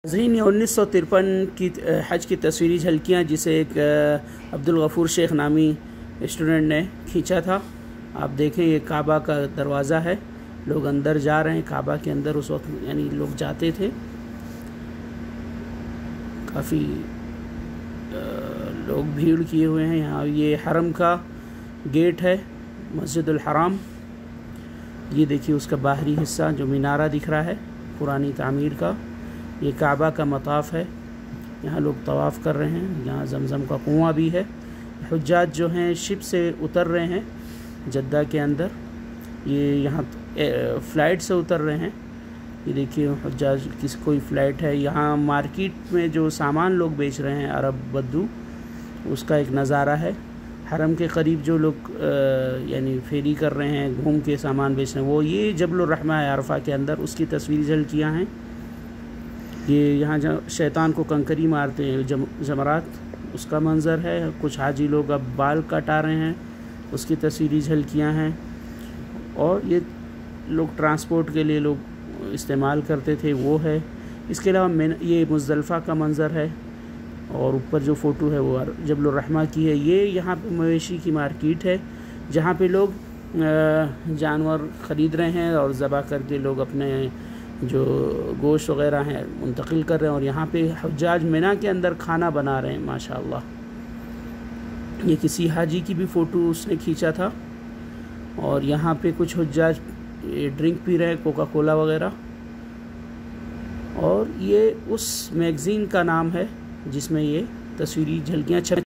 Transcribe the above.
नाज़रीन, 1953 की हज की तस्वीरी झलकियाँ जिसे एक अब्दुल गफ़ूर शेख नामी स्टूडेंट ने खींचा था। आप देखें, ये काबा का दरवाज़ा है, लोग अंदर जा रहे हैं। काबा के अंदर उस वक्त यानी लोग जाते थे, काफ़ी लोग भीड़ किए हुए हैं यहाँ। ये हरम का गेट है, मस्जिदुल हराम। ये देखिए उसका बाहरी हिस्सा जो मीनारा दिख रहा है पुरानी तामीर का। ये काबा का मताफ़ है, यहाँ लोग तवाफ़ कर रहे हैं। यहाँ जमज़म का कुआं भी है। हुज्जाज जो हैं शिप से उतर रहे हैं जद्दा के अंदर। ये यहाँ फ़्लाइट से उतर रहे हैं। ये देखिए हुज्जाज कोई फ़्लाइट है। यहाँ मार्केट में जो सामान लोग बेच रहे हैं अरब बद्दू, उसका एक नज़ारा है। हरम के करीब जो लोग यानी फेरी कर रहे हैं, घूम के सामान बेच रहे हैं, वो ये जबल रहमा है अरफा के अंदर, उसकी तस्वीर झलकियाँ हैं। ये यहाँ जहाँ शैतान को कंकरी मारते हैं जमरात, उसका मंज़र है। कुछ हाजी लोग अब बाल कटा रहे हैं, उसकी तस्वीरी झलकियाँ हैं। और ये लोग ट्रांसपोर्ट के लिए लोग इस्तेमाल करते थे, वो है। इसके अलावा ये मुज़दलिफ़ा का मंज़र है। और ऊपर जो फ़ोटो है वो जबल रहमा की है। ये यहाँ पे मवेशी की मार्केट है जहाँ पे लोग जानवर ख़रीद रहे हैं और ज़बह करके लोग अपने जो गोश्त वग़ैरह हैं मुंतकिल कर रहे हैं। और यहाँ पे हुज्जाज मिना के अंदर खाना बना रहे हैं माशाअल्लाह। ये किसी हाजी की भी फ़ोटो उसने खींचा था। और यहाँ पे कुछ हुज्जाज ड्रिंक पी रहे हैं, कोका कोला वग़ैरह। और ये उस मैगज़ीन का नाम है जिसमें ये तस्वीरी झलकियाँ छप